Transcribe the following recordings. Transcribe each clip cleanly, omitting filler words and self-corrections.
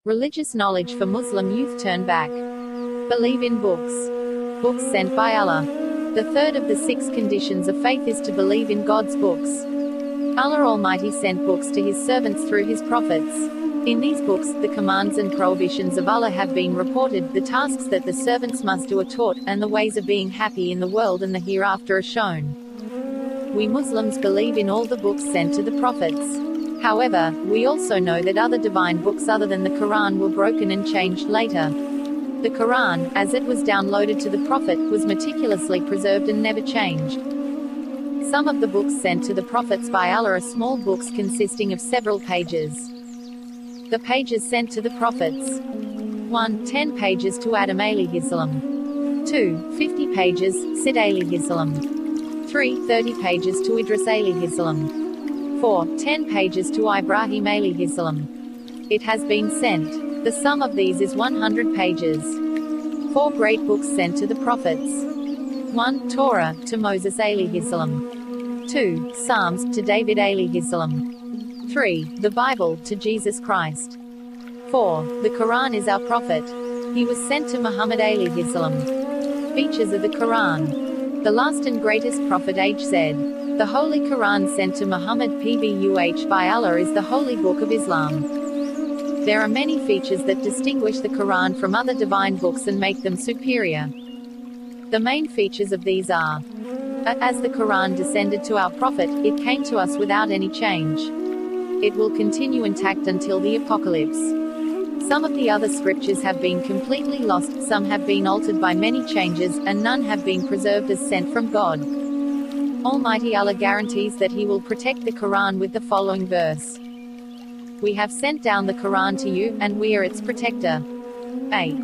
Religious knowledge for Muslim youth turn back. Believe in books. Books sent by Allah. The third of the 6 conditions of faith is to believe in God's books. Allah Almighty sent books to His servants through His prophets. In these books, the commands and prohibitions of Allah have been reported, the tasks that the servants must do are taught, and the ways of being happy in the world and the hereafter are shown. We Muslims believe in all the books sent to the prophets. However, we also know that other divine books other than the Quran were broken and changed later. The Quran, as it was downloaded to the Prophet, was meticulously preserved and never changed. Some of the books sent to the prophets by Allah are small books consisting of several pages. The pages sent to the prophets: 1. 10 pages to Adam alayhi salam. 2. 50 pages, Sid alayhi salam. 3. 30 pages to Idris alayhi salam. 4. 10 pages to Ibrahim alayhi salam. It has been sent. The sum of these is 100 pages. 4 great books sent to the prophets. 1. Torah, to Moses alayhi salam. 2. Psalms, to David alayhi salam. 3. The Bible, to Jesus Christ. 4. The Quran is our prophet. He was sent to Muhammad alayhi salam. Features of the Quran. The last and greatest prophet Hz. The Holy Quran sent to Muhammad pbuh by Allah is the holy book of Islam. There are many features that distinguish the Quran from other divine books and make them superior. The main features of these are: as the Quran descended to our prophet, it came to us without any change. It will continue intact until the apocalypse. Some of the other scriptures have been completely lost, some have been altered by many changes, and none have been preserved as sent from God. Almighty Allah guarantees that He will protect the Quran with the following verse: We have sent down the Quran to you, and we are its protector. 8.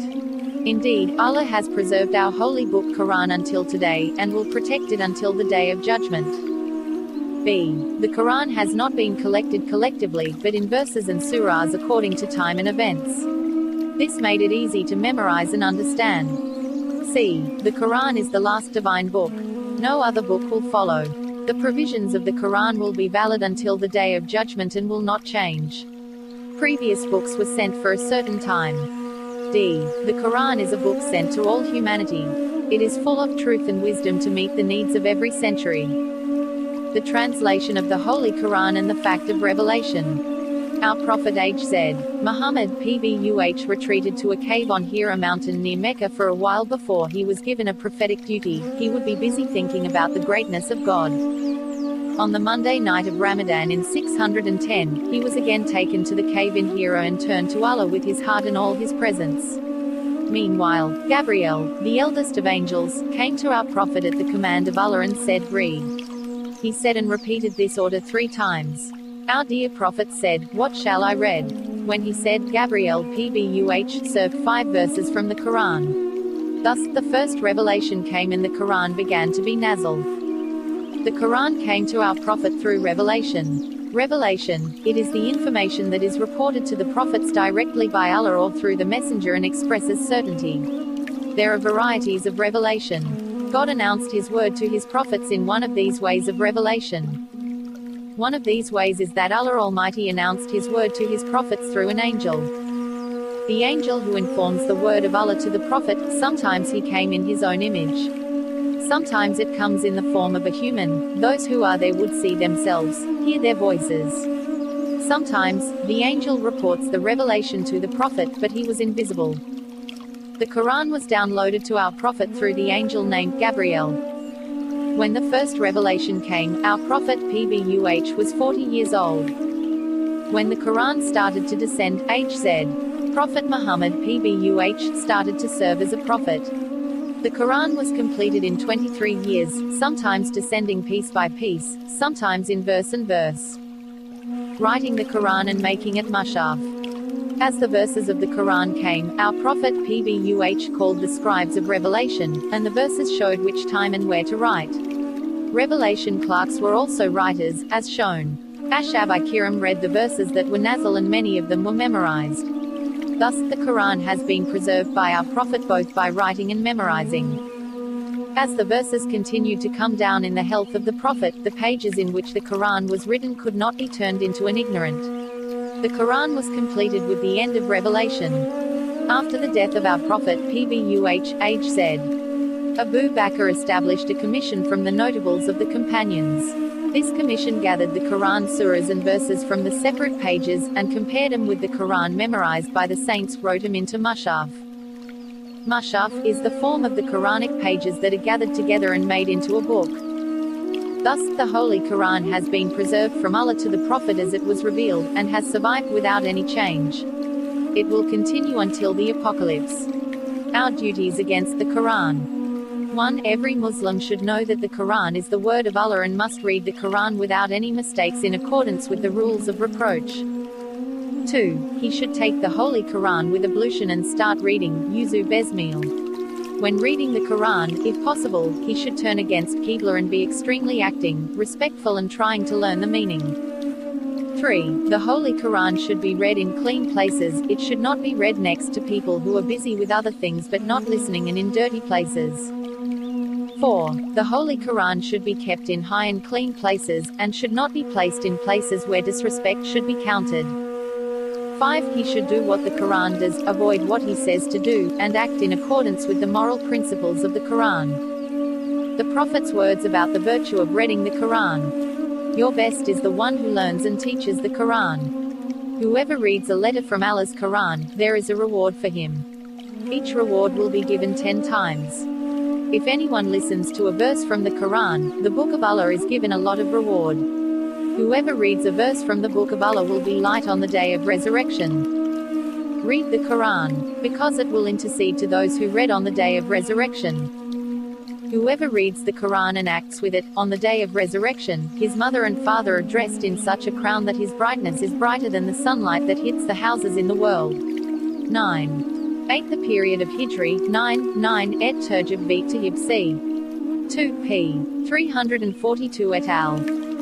Indeed, Allah has preserved our holy book Quran until today, and will protect it until the day of judgment. B. The Quran has not been collected collectively, but in verses and surahs according to time and events. This made it easy to memorize and understand. C. The Quran is the last divine book. No other book will follow. The provisions of the Quran will be valid until the day of judgment and will not change. Previous books were sent for a certain time. D. The Quran is a book sent to all humanity. It is full of truth and wisdom to meet the needs of every century. The translation of the Holy Quran and the fact of revelation. Our Prophet Hz. Muhammad pbuh retreated to a cave on Hira mountain near Mecca for a while before he was given a prophetic duty. He would be busy thinking about the greatness of God. On the Monday night of Ramadan in 610, he was again taken to the cave in Hira and turned to Allah with his heart and all his presence. Meanwhile, Gabriel, the eldest of angels, came to our Prophet at the command of Allah and said, "Read." He said and repeated this order 3 times. Our dear Prophet said, "What shall I read?" When he said, Gabriel pbuh served 5 verses from the Quran. Thus, the first revelation came and the Quran began to be nazil. The Quran came to our Prophet through revelation. Revelation, it is the information that is reported to the prophets directly by Allah or through the messenger and expresses certainty. There are varieties of revelation. God announced His word to His prophets in one of these ways of revelation. One of these ways is that Allah Almighty announced His word to His prophets through an angel. The angel who informs the word of Allah to the prophet, sometimes he came in his own image. Sometimes it comes in the form of a human. Those who are there would see themselves, hear their voices. Sometimes, the angel reports the revelation to the prophet, but he was invisible. The Quran was downloaded to our prophet through the angel named Gabriel. When the first revelation came, our prophet pbuh was 40 years old. When the Quran started to descend, Hz. Prophet Muhammad pbuh started to serve as a prophet. The Quran was completed in 23 years, sometimes descending piece by piece, sometimes in verse and verse. Writing the Quran and making it mushaf. As the verses of the Quran came, our Prophet pbuh called the scribes of revelation, and the verses showed which time and where to write. Revelation clerks were also writers, as shown. Ashab-i Kiram read the verses that were nazil and many of them were memorized. Thus, the Quran has been preserved by our Prophet both by writing and memorizing. As the verses continued to come down in the health of the Prophet, the pages in which the Quran was written could not be turned into an ignorant. The Quran was completed with the end of Revelation. After the death of our Prophet Pbuh said, Abu Bakr established a commission from the notables of the companions. This commission gathered the Quran surahs and verses from the separate pages, and compared them with the Quran memorized by the saints, wrote them into mushaf. Mushaf is the form of the Quranic pages that are gathered together and made into a book. Thus, the Holy Quran has been preserved from Allah to the Prophet as it was revealed, and has survived without any change. It will continue until the apocalypse. Our duties against the Quran. 1. Every Muslim should know that the Quran is the word of Allah and must read the Quran without any mistakes in accordance with the rules of reproach. 2. He should take the Holy Quran with ablution and start reading, Yuzu Besmil. When reading the Quran, if possible, he should turn against Qibla and be extremely acting, respectful and trying to learn the meaning. 3. The Holy Quran should be read in clean places, it should not be read next to people who are busy with other things but not listening, and in dirty places. 4. The Holy Quran should be kept in high and clean places, and should not be placed in places where disrespect should be counted. 5. He should do what the Quran does, avoid what he says to do, and act in accordance with the moral principles of the Quran. The Prophet's words about the virtue of reading the Quran. Your best is the one who learns and teaches the Quran. Whoever reads a letter from Allah's Quran, there is a reward for him. Each reward will be given 10 times. If anyone listens to a verse from the Quran, the book of Allah is given a lot of reward. Whoever reads a verse from the book of Allah will be light on the day of resurrection. Read the Quran, because it will intercede to those who read on the day of resurrection. Whoever reads the Quran and acts with it, on the day of resurrection, his mother and father are dressed in such a crown that his brightness is brighter than the sunlight that hits the houses in the world. 9. 8. The period of Hijri, 9 et Turjib Beat to Hib c. 2 p. 342 et al.